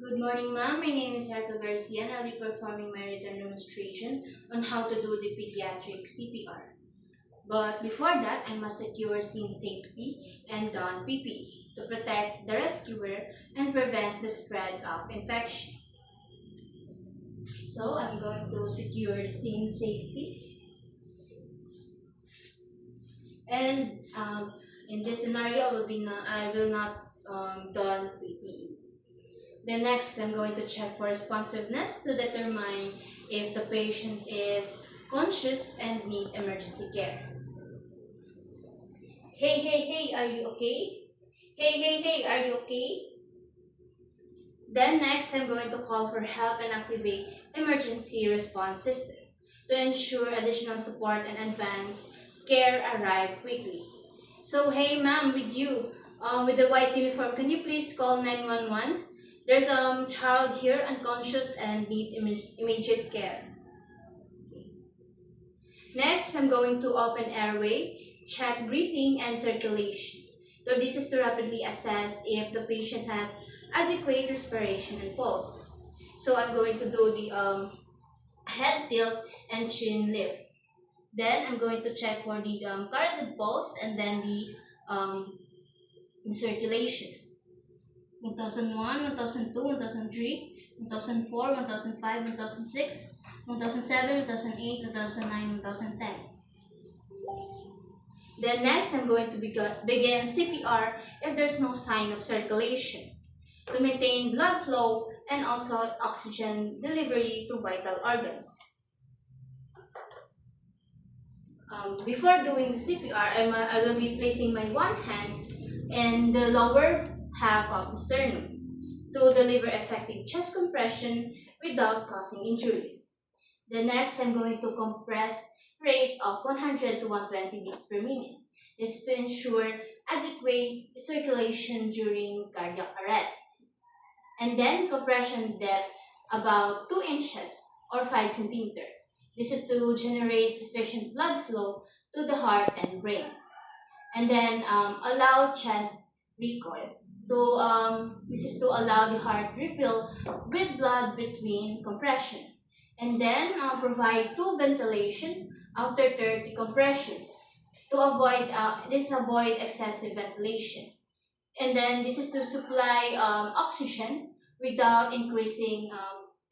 Good morning, ma'am. My name is Erica Garcia and I'll be performing my written demonstration on how to do the pediatric CPR. But before that, I must secure scene safety and don PPE to protect the rescuer and prevent the spread of infection. So I'm going to secure scene safety and in this scenario, I will not don PPE. Then next, I'm going to check for responsiveness to determine if the patient is conscious and need emergency care. Hey, hey, hey, are you okay? Hey, hey, hey, are you okay? Then next, I'm going to call for help and activate emergency response system to ensure additional support and advanced care arrive quickly. So, hey ma'am, with the white uniform, can you please call 911? There's a child here unconscious and need immediate care. Okay. Next, I'm going to open airway, check breathing and circulation. So this is to rapidly assess if the patient has adequate respiration and pulse. So I'm going to do the head tilt and chin lift. Then I'm going to check for the carotid pulse and then the circulation. 1001, 1002, 1003, 1004, 1005, 1006, 1007, 1008, 2009, 2010. Then next, I'm going to begin CPR if there's no sign of circulation to maintain blood flow and also oxygen delivery to vital organs. Before doing the CPR, I will be placing my one hand in the lower half of the sternum to deliver effective chest compression without causing injury. The next, I'm going to compress rate of 100 to 120 beats per minute. This is to ensure adequate circulation during cardiac arrest. And then compression depth about 2 inches or 5 centimeters. This is to generate sufficient blood flow to the heart and brain. And then allow chest recoil. This is to allow the heart refill with blood between compression. And then provide 2 ventilation after 30 compression to avoid excessive ventilation. And then this is to supply oxygen without increasing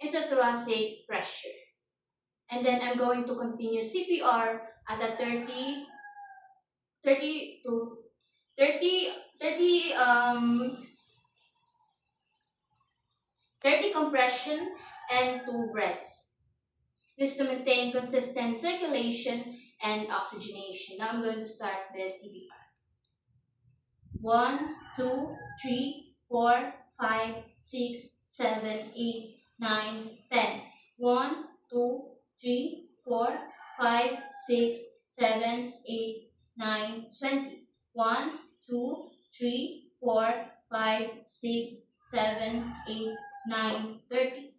intrathoracic pressure. And then I'm going to continue CPR at a 30 to 30, 30, 30 compression and 2 breaths. This is to maintain consistent circulation and oxygenation. Now I'm going to start the CPR. 1, 2, 3, 4, 5, 6, 7, 8, 9, 10. 1, 2, 3, 4, 5, 6, 7, 8, 9, 20. 1, 2, 3, 4, 5, 6, 7, 8, 9, 30.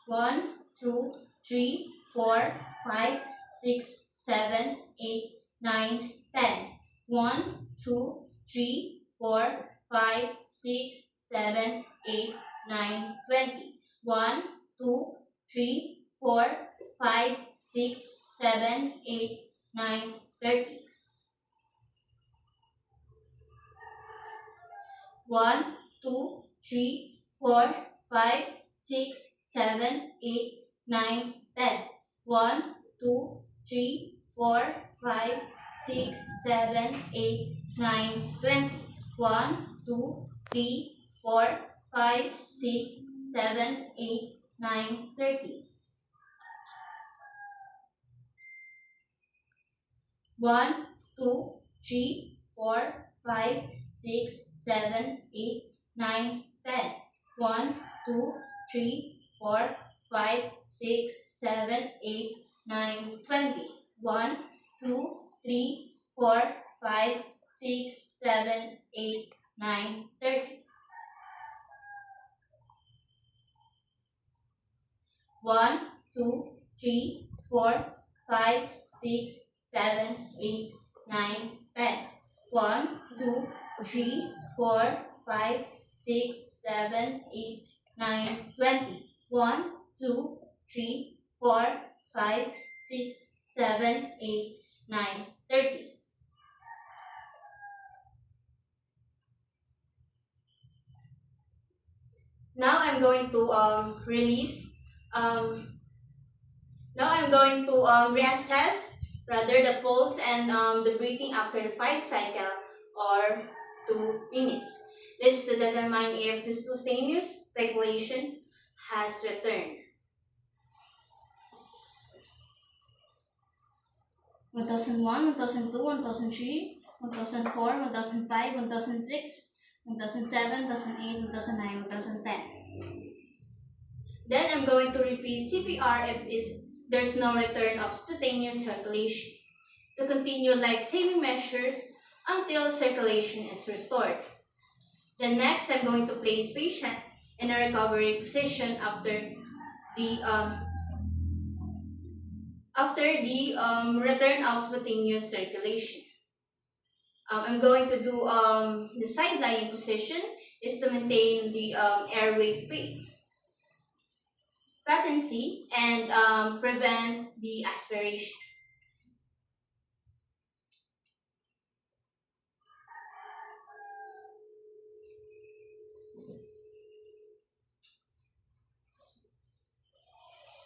1, 2, 3, 4, 5, 6, 7, 8, 9, 10. 1, 2, 3, 4, 5, 6, 7, 8, 9, 20. 1, 2, 3, 4, 5, 6, 7, 8, 9, 30. 1, 2, 3, 4, 5, 6, 7, 8, 9, 10. 1, 2, 3, 4, 5, 6, 7, 8, 9, 20. 1, 2, 3, 4, 5, 6, 7, 8, 9, 30. 1, 2, 3, 4, 5, 6, 7, 8, 9, 10. 1, 2, 3, 4, 5, 6, 7, 8, 9, 20. 1, 2, 3, 4, 5, 6, 7, 8, 9, 30. 1, 2, 3, 4, 5, 6, 7, 8, 9, 10. 1, 2, 3, 4, 5, 6, 7, 8, 9, 20. 1, 2, 3, 4, 5, 6, 7, 8, 9, 30. Now I'm going to release. Now I'm going to reassess rather the pulse and the breathing after the 5 cycle or 2 minutes. This is to determine if the spontaneous circulation has returned. 1001, 1002, 1003, 1004, 1005, 1006, 1007, 1008, 1009, 1010. Then I'm going to repeat CPR if there's no return of spontaneous circulation to continue life-saving measures until circulation is restored. Then next, I'm going to place patient in a recovery position after the return of spontaneous circulation. I'm going to do the side lying position is to maintain the airway patency and prevent the aspiration.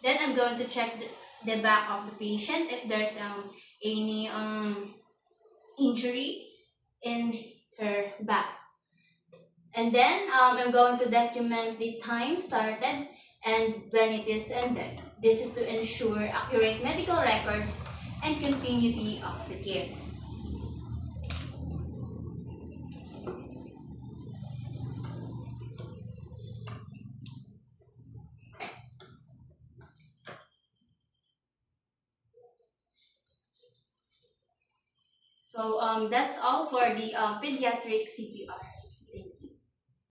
Then I'm going to check the back of the patient if there's any injury in her back. And then I'm going to document the time started and when it is ended. This is to ensure accurate medical records and continuity of the care. So that's all for the pediatric CPR.